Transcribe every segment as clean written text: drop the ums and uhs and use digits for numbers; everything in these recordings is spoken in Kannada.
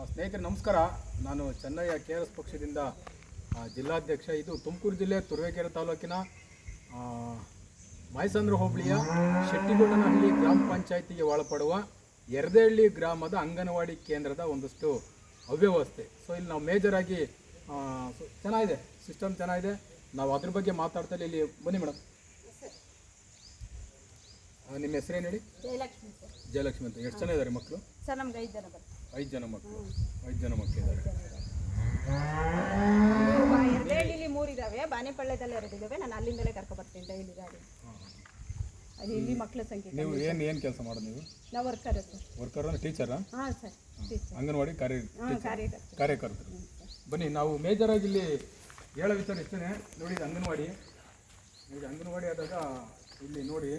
ಸ್ನೇಹಿತರೆ ನಮಸ್ಕಾರ. ನಾನು ಚೆನ್ನಯ್ಯ KRS ಪಕ್ಷದಿಂದ ಜಿಲ್ಲಾಧ್ಯಕ್ಷ. ಇದು ತುಮಕೂರು ಜಿಲ್ಲೆ ತುರುವೇಕೆರೆ ತಾಲೂಕಿನ ಮಾಯಸಂದ್ರ ಹೋಬಳಿಯ ಶೆಟ್ಟಿಗೊಂಡನಹಳ್ಳಿ ಗ್ರಾಮ ಪಂಚಾಯಿತಿಗೆ ಒಳಪಡುವ ಯರದಹಳ್ಳಿ ಗ್ರಾಮದ ಅಂಗನವಾಡಿ ಕೇಂದ್ರದ ಒಂದಷ್ಟು ಅವ್ಯವಸ್ಥೆ. ಸೊ ಇಲ್ಲಿ ನಾವು ಮೇಜರಾಗಿ ಚೆನ್ನಾಗಿದೆ, ಸಿಸ್ಟಮ್ ಚೆನ್ನಾಗಿದೆ. ನಾವು ಅದ್ರ ಬಗ್ಗೆ ಮಾತಾಡ್ತಾ ಇಲ್ಲಿ ಬನ್ನಿ ಮೇಡಮ್. ನಿಮ್ಮ ಹೆಸರೇನು ಹೇಳಿ? ಜಯಲಕ್ಷ್ಮಿ ಸರ್. ಜಯಲಕ್ಷ್ಮಿ ಅಂತ. ಎಷ್ಟು ಜನ ಇದ್ದಾರೆ ಮಕ್ಕಳು? ಸರ್ ನಮ್ಗೆ 5 ಜನ ಬರ್ತಾರೆ. 5 ಜನ ಮಕ್ಕಳು. 5 ಜನ ಮಕ್ಕಳು ಇದ್ದಾರೆ. ಯರದಹಳ್ಳಿಲಿ 3 ಇದ್ದಾವೆ, ಬಾನೆಪಳ್ಳ್ಯದಲ್ಲಿ 2 ಇದ್ದಾವೆ. ನಾನು ಅಲ್ಲಿಂದಲೇ ಕರ್ಕೊಬರ್ತೀನಿ ಡೈಲಿ ಗಾಡಿ. ಅದು ಇಲ್ಲಿ ಮಕ್ಕಳ ಸಂಖ್ಯೆ. ನೀವು ಏನು ಕೆಲಸ ಮಾಡೋದು ನೀವು? ನಾವು ವರ್ಕರ್ ಸರ್. ವರ್ಕರ್ ಅಂದರೆ ಟೀಚರಾ? ಹಾಂ ಸರ್, ಟೀಚರ್. ಅಂಗನವಾಡಿ ಕಾರ್ಯಕರ್ತರು. ಬನ್ನಿ, ನಾವು ಮೇಜರಾಗಿ ಇಲ್ಲಿ ಹೇಳೋ ವಿಚಾರ ಇಷ್ಟೇ. ನೋಡಿ, ಇದು ಅಂಗನವಾಡಿ. ಈಗ ಅಂಗನವಾಡಿ ಆದಾಗ ಇಲ್ಲಿ ನೋಡಿ,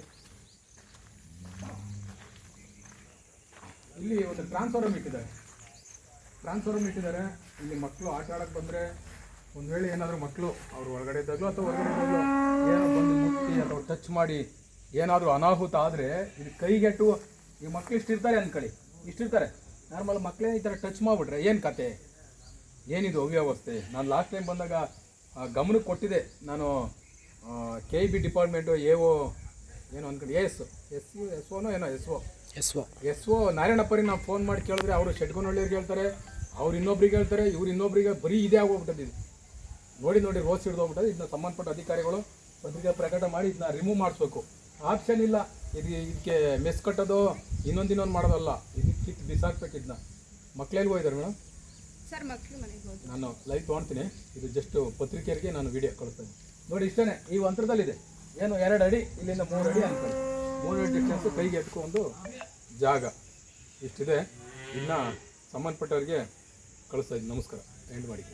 ಇಲ್ಲಿ ಒಂದು ಟ್ರಾನ್ಸ್ಫಾರ್ಮರ್ ಇಟ್ಟಿದ್ದಾರೆ. ಇಲ್ಲಿ ಮಕ್ಕಳು ಆಟ ಆಡೋಕ್ಕೆ ಬಂದರೆ ಒಂದು ವೇಳೆ ಏನಾದರೂ ಮಕ್ಕಳು ಅವ್ರು ಹೊರಗಡೆ ಇದ್ದಾಗಲೂ ಅಥವಾ ಹೊರಗಡೆ ಇದ್ದಾಗಲೂ ಏನೋ ಬಂದು ಮುಟ್ಟಿ ಅಥವಾ ಟಚ್ ಮಾಡಿ ಏನಾದರೂ ಅನಾಹುತ ಆದರೆ ಇದು ಕೈಗೆಟ್ಟು ಈ ಮಕ್ಕಳು ಇಷ್ಟಿರ್ತಾರೆ ಅಂದ್ಕೊಳ್ಳಿ, ಇಷ್ಟಿರ್ತಾರೆ ನಾರ್ಮಲ್ ಮಕ್ಕಳೇ ಈ ಥರ ಟಚ್ ಮಾಡಿಬಿಟ್ರೆ ಏನು ಕತೆ, ಏನಿದು ಅವ್ಯವಸ್ಥೆ. ನಾನು ಲಾಸ್ಟ್ ಟೈಮ್ ಬಂದಾಗ ಗಮನಕ್ಕೆ ಕೊಟ್ಟಿದ್ದೆ. ನಾನು KEB ಡಿಪಾರ್ಟ್ಮೆಂಟು ಏನು ಅಂದ್ಕೊಂಡು ಎಸ್ ಒ ನಾರಾಯಣಪ್ಪರಿಗೆ ನಾವು ಫೋನ್ ಮಾಡಿ ಕೇಳಿದ್ರೆ ಅವರು ಶೆಟ್ಗೊಂಡಳ್ಳಿಯವ್ರಿಗೆ ಹೇಳ್ತಾರೆ, ಅವ್ರು ಇನ್ನೊಬ್ರಿಗೆ ಹೇಳ್ತಾರೆ, ಇವ್ರು ಇನ್ನೊಬ್ರಿಗೆ ಬರೀ ಇದೇ ಆಗೋಗ್ಬಿಟ್ಟದ್ದು. ಇದು ನೋಡಿ ರೋಸ್ ಹಿಡಿದೋಗ್ಬಿಟ್ಟದು. ಇದನ್ನ ಸಂಬಂಧಪಟ್ಟ ಅಧಿಕಾರಿಗಳು ಪತ್ರಿಕೆ ಪ್ರಕಟ ಮಾಡಿ ಇದನ್ನ ರಿಮೂವ್ ಮಾಡಿಸ್ಬೇಕು. ಆಪ್ಷನ್ ಇಲ್ಲ. ಇದಕ್ಕೆ ಮೆಸ್ ಕಟ್ಟೋದು ಇನ್ನೊಂದು ಮಾಡೋದಲ್ಲ, ಇದಕ್ಕೆ ಕಿತ್ತು ಬಿಸಾಕ್ಬೇಕು. ಇದನ್ನ ಮಕ್ಕಳೆಲ್ಲಿ ಹೋಗಿದ್ದಾರೆ ಮೇಡಮ್? ಸರ್ ಮಕ್ಕಳು ಮನೆಗೆ ಹೋಗಿ ನಾನು ಲೈವ್ ತೊಗೊಳ್ತೀನಿ. ಇದು ಜಸ್ಟ್ ಪತ್ರಿಕೆಯರಿಗೆ ನಾನು ವಿಡಿಯೋ ಕಳಿಸ್ತೇನೆ. ನೋಡಿ, ಇಷ್ಟೇ ಈ ಅಂತರದಲ್ಲಿದೆ. ಏನು 2 ಅಡಿ ಇಲ್ಲಿಂದ 3 ಅಡಿ ಅನ್ಕೊಳ್ಳಿ. 3 ಅಡಿ ಡಿಸ್ಟೆನ್ಸು ಕೈಗೆ ಎತ್ಕೊಂಡು ಜಾಗ ಇಷ್ಟಿದೆ. ಇನ್ನು ಸಂಬಂಧಪಟ್ಟವ್ರಿಗೆ ಕಳಿಸ್ತಾ ಇದ್ದೀನಿ. ನಮಸ್ಕಾರ. ಎಂಡ್ ಮಾಡಿ.